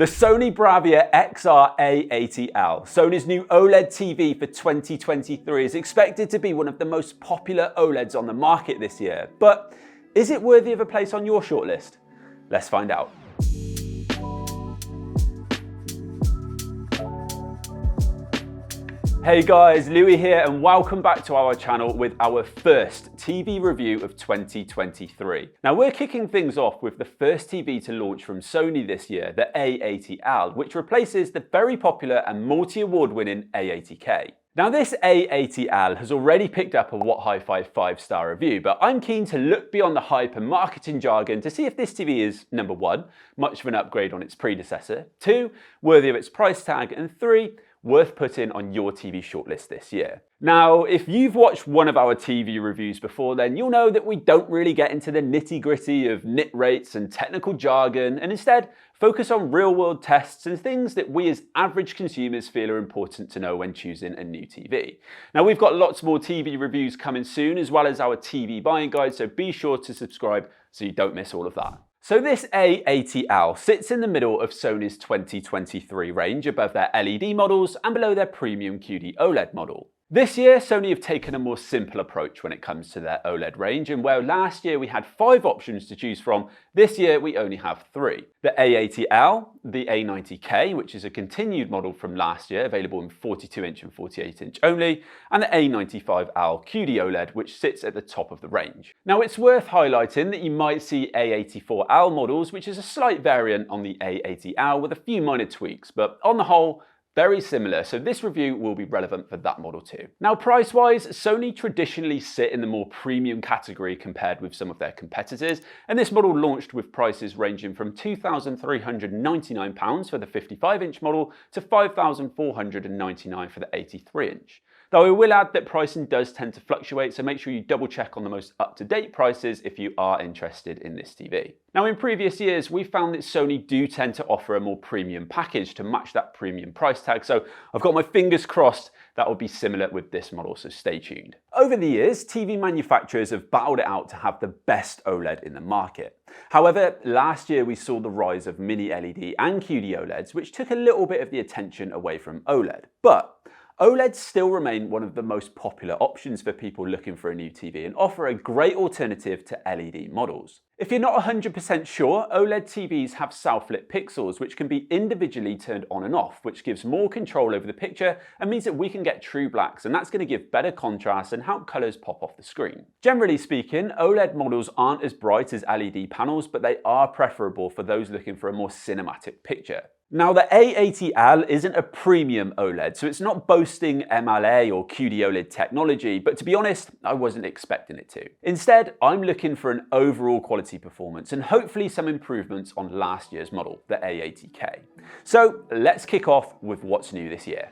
The Sony Bravia XR A80L, Sony's new OLED TV for 2023, is expected to be one of the most popular OLEDs on the market this year. But is it worthy of a place on your shortlist? Let's find out. Hey guys, Louis here and welcome back to our channel with our first TV review of 2023. Now we're kicking things off with the first TV to launch from Sony this year, the A80L, which replaces the very popular and multi-award winning A80K. Now this A80L has already picked up a What Hi-Fi 5-star review, but I'm keen to look beyond the hype and marketing jargon to see if this TV is, number one, much of an upgrade on its predecessor, two, worthy of its price tag, and three, worth putting on your TV shortlist this year. Now, if you've watched one of our TV reviews before, then you'll know that we don't really get into the nitty-gritty of nit rates and technical jargon, and instead focus on real-world tests and things that we as average consumers feel are important to know when choosing a new TV. Now, we've got lots more TV reviews coming soon, as well as our TV buying guide, so be sure to subscribe so you don't miss all of that. So this A80L sits in the middle of Sony's 2023 range, above their LED models and below their premium QD OLED model. This year, Sony have taken a more simple approach when it comes to their OLED range, and where last year we had 5 options to choose from, this year we only have 3. The A80L, the A90K, which is a continued model from last year, available in 42-inch and 48-inch only, and the A95L QD OLED, which sits at the top of the range. Now it's worth highlighting that you might see A84L models, which is a slight variant on the A80L with a few minor tweaks, but on the whole, very similar, so this review will be relevant for that model too. Now price-wise, Sony traditionally sit in the more premium category compared with some of their competitors, and this model launched with prices ranging from £2,399 for the 55-inch model to £5,499 for the 83-inch. Though I will add that pricing does tend to fluctuate, so make sure you double check on the most up-to-date prices if you are interested in this TV. Now in previous years, we found that Sony do tend to offer a more premium package to match that premium price tag, so I've got my fingers crossed that will be similar with this model, so stay tuned. Over the years, TV manufacturers have battled it out to have the best OLED in the market. However, last year we saw the rise of mini LED and QD OLEDs, which took a little bit of the attention away from OLED. But OLEDs still remain one of the most popular options for people looking for a new TV and offer a great alternative to LED models. If you're not 100% sure, OLED TVs have self-lit pixels which can be individually turned on and off, which gives more control over the picture and means that we can get true blacks, and that's going to give better contrast and help colours pop off the screen. Generally speaking, OLED models aren't as bright as LED panels, but they are preferable for those looking for a more cinematic picture. Now the A80L isn't a premium OLED, so it's not boasting MLA or QD OLED technology, but to be honest, I wasn't expecting it to. Instead, I'm looking for an overall quality performance and hopefully some improvements on last year's model, the A80K. So let's kick off with what's new this year.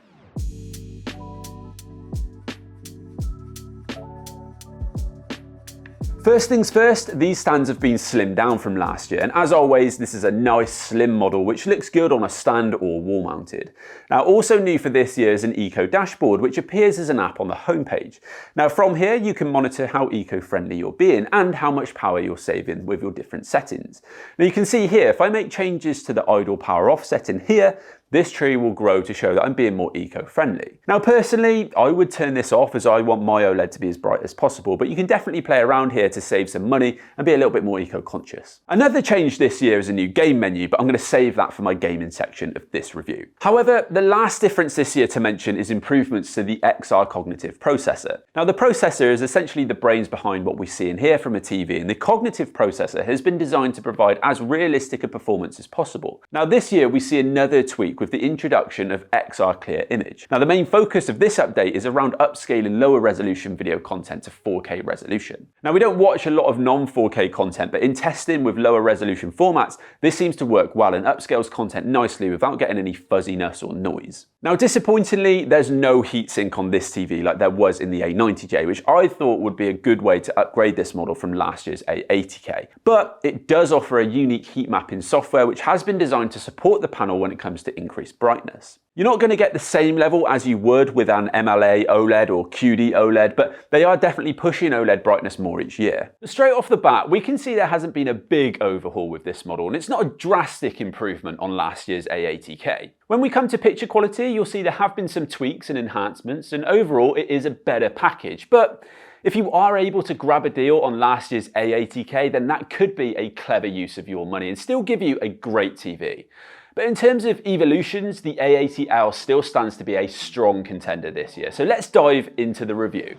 First things first, these stands have been slimmed down from last year, and as always, this is a nice slim model which looks good on a stand or wall mounted. Now also new for this year is an eco dashboard which appears as an app on the homepage. Now from here you can monitor how eco-friendly you're being and how much power you're saving with your different settings. Now you can see here, if I make changes to the idle power off setting here, this tree will grow to show that I'm being more eco-friendly. Now personally, I would turn this off as I want my OLED to be as bright as possible, but you can definitely play around here to save some money and be a little bit more eco-conscious. Another change this year is a new game menu, but I'm going to save that for my gaming section of this review. However, the last difference this year to mention is improvements to the XR cognitive processor. Now the processor is essentially the brains behind what we see and hear from a TV, and the cognitive processor has been designed to provide as realistic a performance as possible. Now this year we see another tweak with the introduction of XR Clear Image. Now the main focus of this update is around upscaling lower resolution video content to 4K resolution. Now we don't watch a lot of non-4K content, but in testing with lower resolution formats, this seems to work well and upscales content nicely without getting any fuzziness or noise. Now disappointingly, there's no heatsink on this TV like there was in the A90J, which I thought would be a good way to upgrade this model from last year's A80K. But it does offer a unique heat mapping software which has been designed to support the panel when it comes to increased brightness. You're not going to get the same level as you would with an MLA OLED or QD OLED, but they are definitely pushing OLED brightness more each year. Straight off the bat, we can see there hasn't been a big overhaul with this model, and it's not a drastic improvement on last year's A80K. When we come to picture quality, you'll see there have been some tweaks and enhancements, and overall it is a better package. But if you are able to grab a deal on last year's A80K, then that could be a clever use of your money and still give you a great TV. But in terms of evolutions, the A80L still stands to be a strong contender this year. So let's dive into the review.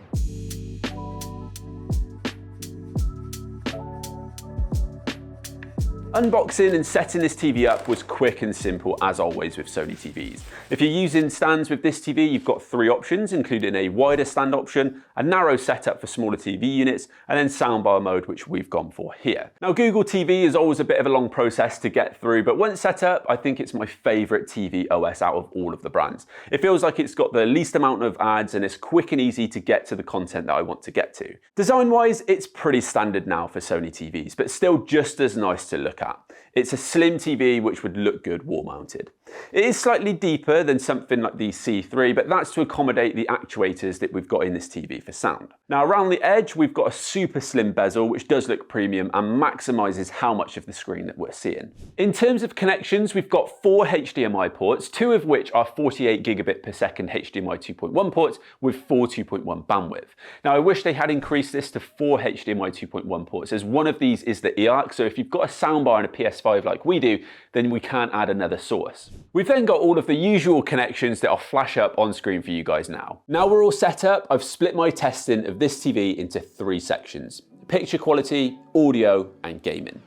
Unboxing and setting this TV up was quick and simple, as always with Sony TVs. If you're using stands with this TV, you've got three options, including a wider stand option, a narrow setup for smaller TV units, and then soundbar mode, which we've gone for here. Now, Google TV is always a bit of a long process to get through, but once set up, I think it's my favorite TV OS out of all of the brands. It feels like it's got the least amount of ads, and it's quick and easy to get to the content that I want to get to. Design-wise, it's pretty standard now for Sony TVs, but still just as nice to look at. It's a slim TV which would look good wall mounted. It is slightly deeper than something like the C3, but that's to accommodate the actuators that we've got in this TV for sound. Now around the edge, we've got a super slim bezel which does look premium and maximizes how much of the screen that we're seeing. In terms of connections, we've got 4 HDMI ports, 2 of which are 48 gigabit per second HDMI 2.1 ports with full 2.1 bandwidth. Now I wish they had increased this to 4 HDMI 2.1 ports, as one of these is the eARC, so if you've got a soundbar and a PS5 like we do, then we can't add another source. We've then got all of the usual connections that I'll flash up on screen for you guys now. Now we're all set up, I've split my testing of this TV into 3 sections: picture quality, audio, and gaming.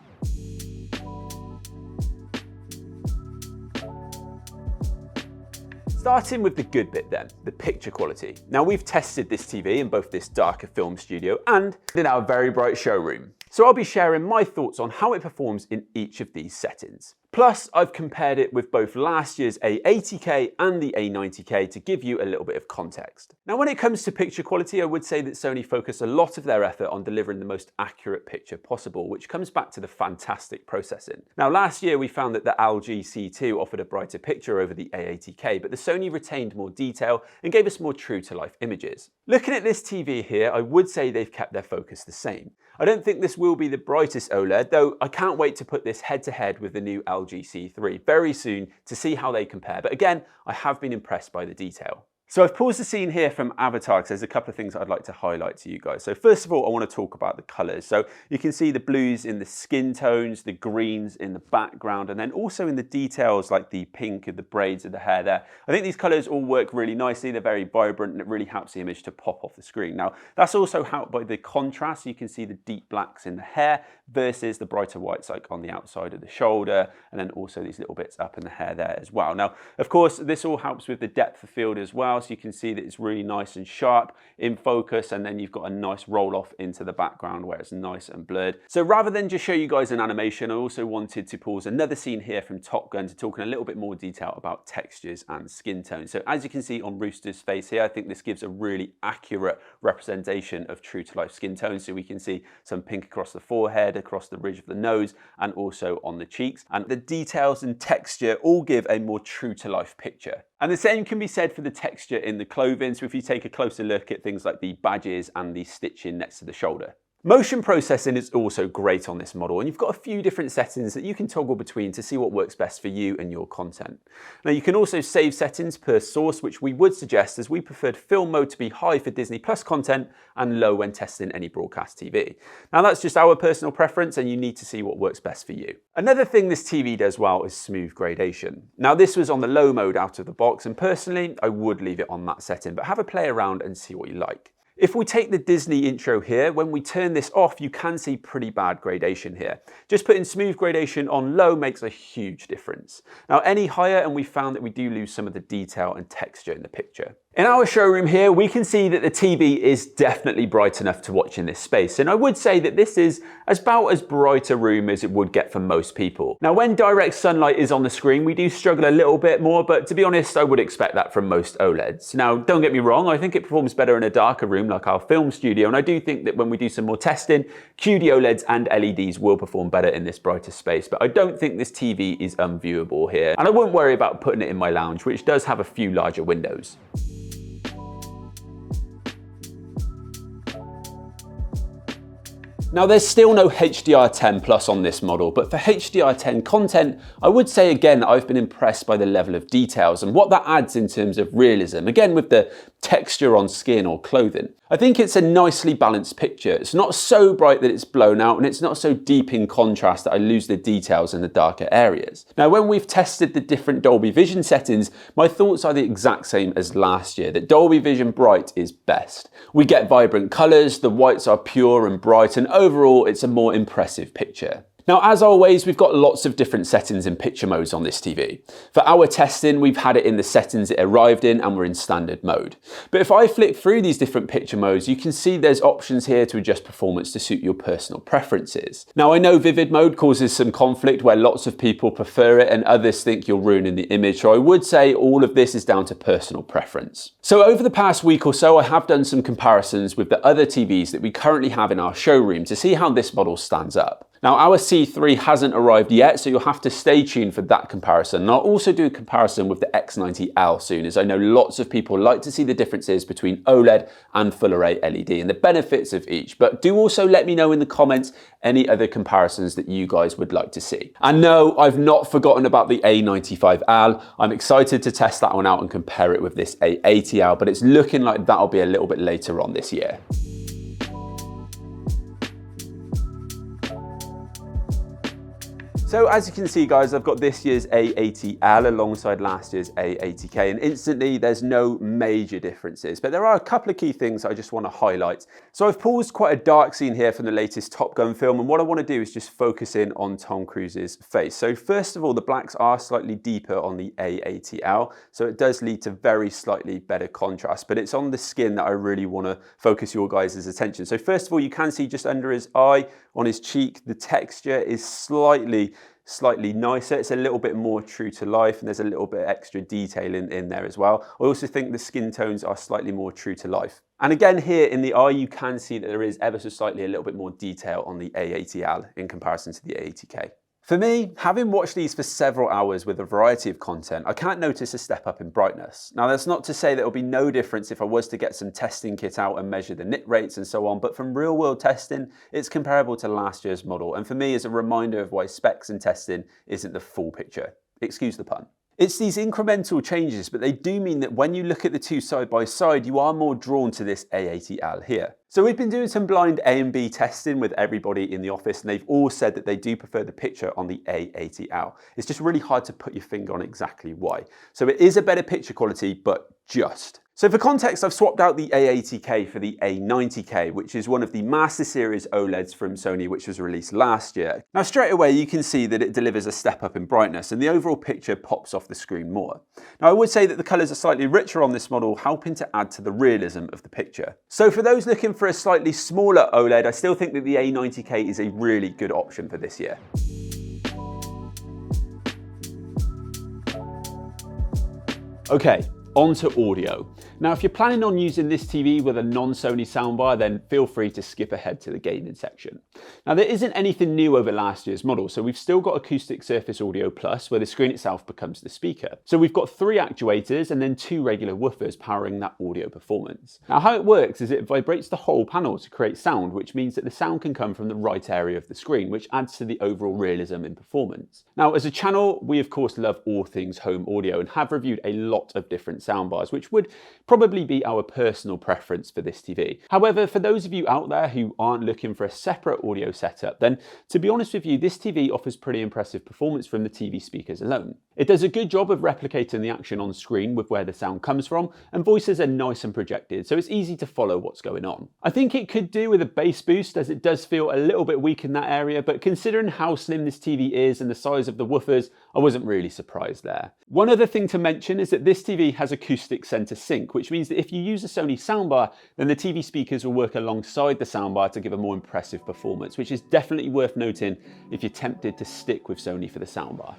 Starting with the good bit then, the picture quality. Now we've tested this TV in both this darker film studio and in our very bright showroom. So I'll be sharing my thoughts on how it performs in each of these settings. Plus, I've compared it with both last year's A80K and the A90K to give you a little bit of context. Now, when it comes to picture quality, I would say that Sony focus a lot of their effort on delivering the most accurate picture possible, which comes back to the fantastic processing. Now, last year we found that the LG C2 offered a brighter picture over the A80K, but the Sony retained more detail and gave us more true-to-life images. Looking at this TV here, I would say they've kept their focus the same. I don't think this will be the brightest OLED, though I can't wait to put this head-to-head with the new LG C3 very soon to see how they compare. But again, I have been impressed by the detail. So I've paused the scene here from Avatar because there's a couple of things I'd like to highlight to you guys. So first of all, I want to talk about the colors. So you can see the blues in the skin tones, the greens in the background, and then also in the details like the pink of the braids of the hair there. I think these colors all work really nicely. They're very vibrant and it really helps the image to pop off the screen. Now, that's also helped by the contrast. You can see the deep blacks in the hair versus the brighter whites like on the outside of the shoulder, and then also these little bits up in the hair there as well. Now, of course, this all helps with the depth of field as well. So you can see that it's really nice and sharp in focus, and then you've got a nice roll off into the background where it's nice and blurred. So rather than just show you guys an animation, I also wanted to pause another scene here from Top Gun to talk in a little bit more detail about textures and skin tone. So as you can see on Rooster's face here, I think this gives a really accurate representation of true to life skin tone. So we can see some pink across the forehead, across the ridge of the nose, and also on the cheeks. And the details and texture all give a more true to life picture. And the same can be said for the texture in the clothing. So if you take a closer look at things like the badges and the stitching next to the shoulder. Motion processing is also great on this model, and you've got a few different settings that you can toggle between to see what works best for you and your content. Now you can also save settings per source, which we would suggest, as we preferred film mode to be high for Disney Plus content and low when testing any broadcast TV. Now that's just our personal preference, and you need to see what works best for you. Another thing this TV does well is smooth gradation. Now this was on the low mode out of the box, and personally I would leave it on that setting, but have a play around and see what you like. If we take the Disney intro here, when we turn this off, you can see pretty bad gradation here. Just putting smooth gradation on low makes a huge difference. Now, any higher, and we found that we do lose some of the detail and texture in the picture. In our showroom here, we can see that the TV is definitely bright enough to watch in this space, and I would say that this is about as bright a room as it would get for most people. Now, when direct sunlight is on the screen, we do struggle a little bit more, but to be honest, I would expect that from most OLEDs. Now, don't get me wrong, I think it performs better in a darker room like our film studio, and I do think that when we do some more testing, QD OLEDs and LEDs will perform better in this brighter space, but I don't think this TV is unviewable here, and I wouldn't worry about putting it in my lounge, which does have a few larger windows. Now, there's still no HDR10 Plus on this model, but for HDR10 content, I would say again, I've been impressed by the level of details and what that adds in terms of realism, again with the texture on skin or clothing. I think it's a nicely balanced picture. It's not so bright that it's blown out, and it's not so deep in contrast that I lose the details in the darker areas. Now, when we've tested the different Dolby Vision settings, my thoughts are the exact same as last year, that Dolby Vision Bright is best. We get vibrant colours, the whites are pure and bright, and overall it's a more impressive picture. Now, as always, we've got lots of different settings and picture modes on this TV. For our testing, we've had it in the settings it arrived in, and we're in standard mode. But if I flick through these different picture modes, you can see there's options here to adjust performance to suit your personal preferences. Now, I know vivid mode causes some conflict where lots of people prefer it and others think you're ruining the image, so I would say all of this is down to personal preference. So over the past week or so, I have done some comparisons with the other TVs that we currently have in our showroom to see how this model stands up. Now, our C3 hasn't arrived yet, so you'll have to stay tuned for that comparison. And I'll also do a comparison with the X90L soon, as I know lots of people like to see the differences between OLED and full array LED and the benefits of each. But do also let me know in the comments any other comparisons that you guys would like to see. And no, I've not forgotten about the A95L. I'm excited to test that one out and compare it with this A80L, but it's looking like that'll be a little bit later on this year. So as you can see, guys, I've got this year's A80L alongside last year's A80K, and instantly there's no major differences, but there are a couple of key things I just want to highlight. So I've paused quite a dark scene here from the latest Top Gun film, and what I want to do is just focus in on Tom Cruise's face. So first of all, the blacks are slightly deeper on the A80L, so it does lead to very slightly better contrast, but it's on the skin that I really want to focus your guys' attention. So first of all, you can see just under his eye, on his cheek, the texture is slightly nicer. It's a little bit more true to life, and there's a little bit extra detail in there as well. I also think the skin tones are slightly more true to life. And again, here in the eye, you can see that there is ever so slightly a little bit more detail on the A80L in comparison to the A80K. For me, having watched these for several hours with a variety of content, I can't notice a step up in brightness. Now, that's not to say there will be no difference if I was to get some testing kit out and measure the nit rates and so on, but from real world testing, it's comparable to last year's model. And for me, it's a reminder of why specs and testing isn't the full picture. Excuse the pun. It's these incremental changes, but they do mean that when you look at the two side by side, you are more drawn to this A80L here. So we've been doing some blind A and B testing with everybody in the office, and they've all said that they do prefer the picture on the A80L. It's just really hard to put your finger on exactly why. So it is a better picture quality, but just. So for context, I've swapped out the A80K for the A90K, which is one of the Master Series OLEDs from Sony, which was released last year. Now straight away, you can see that it delivers a step up in brightness, and the overall picture pops off the screen more. Now I would say that the colours are slightly richer on this model, helping to add to the realism of the picture. So for those looking for a slightly smaller OLED, I still think that the A90K is a really good option for this year. Okay, on to audio. Now, if you're planning on using this TV with a non-Sony soundbar, then feel free to skip ahead to the gaming section. Now, there isn't anything new over last year's model, so we've still got Acoustic Surface Audio Plus, where the screen itself becomes the speaker. So we've got 3 actuators and then 2 regular woofers powering that audio performance. Now, how it works is it vibrates the whole panel to create sound, which means that the sound can come from the right area of the screen, which adds to the overall realism in performance. Now, as a channel, we of course love all things home audio and have reviewed a lot of different soundbars, which would probably be our personal preference for this TV. However, for those of you out there who aren't looking for a separate audio setup, then to be honest with you, this TV offers pretty impressive performance from the TV speakers alone. It does a good job of replicating the action on screen with where the sound comes from, and voices are nice and projected, so it's easy to follow what's going on. I think it could do with a bass boost, as it does feel a little bit weak in that area, but considering how slim this TV is and the size of the woofers, I wasn't really surprised there. One other thing to mention is that this TV has acoustic center sync, which means that if you use a Sony soundbar, then the TV speakers will work alongside the soundbar to give a more impressive performance, which is definitely worth noting if you're tempted to stick with Sony for the soundbar.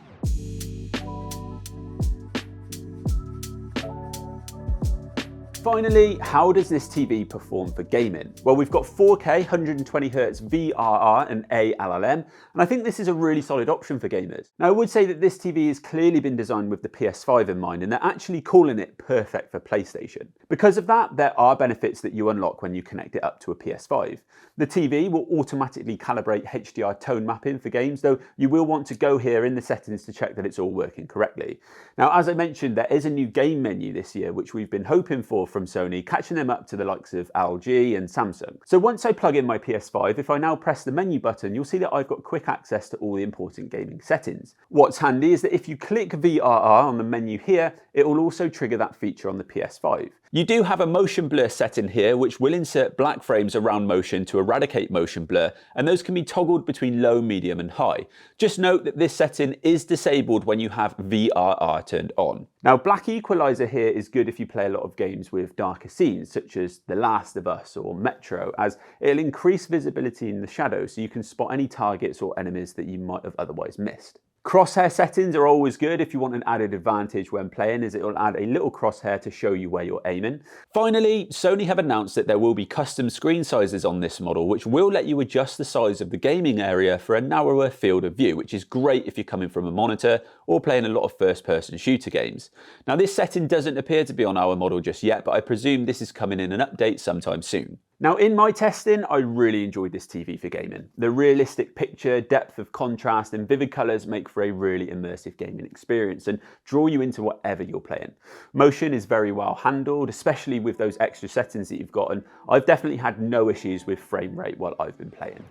Finally, how does this TV perform for gaming? Well, we've got 4K 120Hz VRR and ALLM, and I think this is a really solid option for gamers. Now, I would say that this TV has clearly been designed with the PS5 in mind, and they're actually calling it perfect for PlayStation. Because of that, there are benefits that you unlock when you connect it up to a PS5. The TV will automatically calibrate HDR tone mapping for games, though you will want to go here in the settings to check that it's all working correctly. Now, as I mentioned, there is a new game menu this year, which we've been hoping for from Sony, catching them up to the likes of LG and Samsung. So once I plug in my PS5, if I now press the menu button, you'll see that I've got quick access to all the important gaming settings. What's handy is that if you click VRR on the menu here, it will also trigger that feature on the PS5. You do have a motion blur setting here, which will insert black frames around motion to eradicate motion blur, and those can be toggled between low, medium and high. Just note that this setting is disabled when you have VRR turned on. Now, black equalizer here is good if you play a lot of games with darker scenes, such as The Last of Us or Metro, as it'll increase visibility in the shadow so you can spot any targets or enemies that you might have otherwise missed. Crosshair settings are always good if you want an added advantage when playing, as it will add a little crosshair to show you where you're aiming. Finally, Sony have announced that there will be custom screen sizes on this model, which will let you adjust the size of the gaming area for a narrower field of view, which is great if you're coming from a monitor or playing a lot of first-person shooter games. Now, this setting doesn't appear to be on our model just yet, but I presume this is coming in an update sometime soon. Now, in my testing, I really enjoyed this TV for gaming. The realistic picture, depth of contrast and vivid colours make for a really immersive gaming experience and draw you into whatever you're playing. Motion is very well handled, especially with those extra settings that you've got, and I've definitely had no issues with frame rate while I've been playing.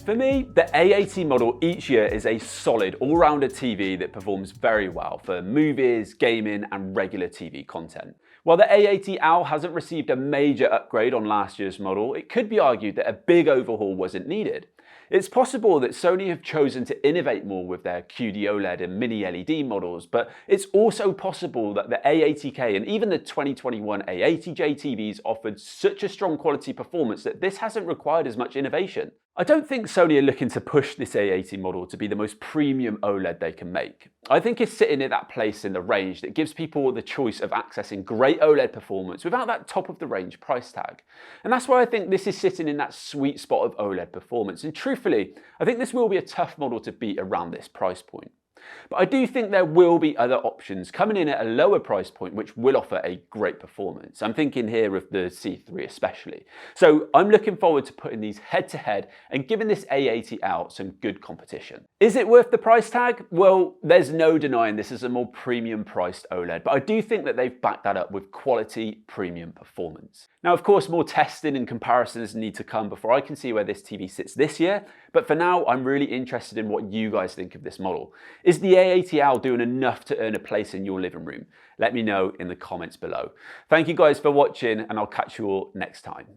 For me, the A80 model each year is a solid all-rounder TV that performs very well for movies, gaming and regular TV content. While the A80L hasn't received a major upgrade on last year's model, it could be argued that a big overhaul wasn't needed. It's possible that Sony have chosen to innovate more with their QD OLED and mini LED models, but it's also possible that the A80K and even the 2021 A80J TVs offered such a strong quality performance that this hasn't required as much innovation. I don't think Sony are looking to push this A80 model to be the most premium OLED they can make. I think it's sitting at that place in the range that gives people the choice of accessing great OLED performance without that top of the range price tag. And that's why I think this is sitting in that sweet spot of OLED performance. And truthfully, I think this will be a tough model to beat around this price point. But I do think there will be other options coming in at a lower price point which will offer a great performance. I'm thinking here of the C3 especially. So I'm looking forward to putting these head to head and giving this A80L some good competition. Is it worth the price tag? Well, there's no denying this is a more premium priced OLED, but I do think that they've backed that up with quality premium performance. Now, of course, more testing and comparisons need to come before I can see where this TV sits this year, but for now, I'm really interested in what you guys think of this model. Is the A80L doing enough to earn a place in your living room? Let me know in the comments below. Thank you guys for watching, and I'll catch you all next time.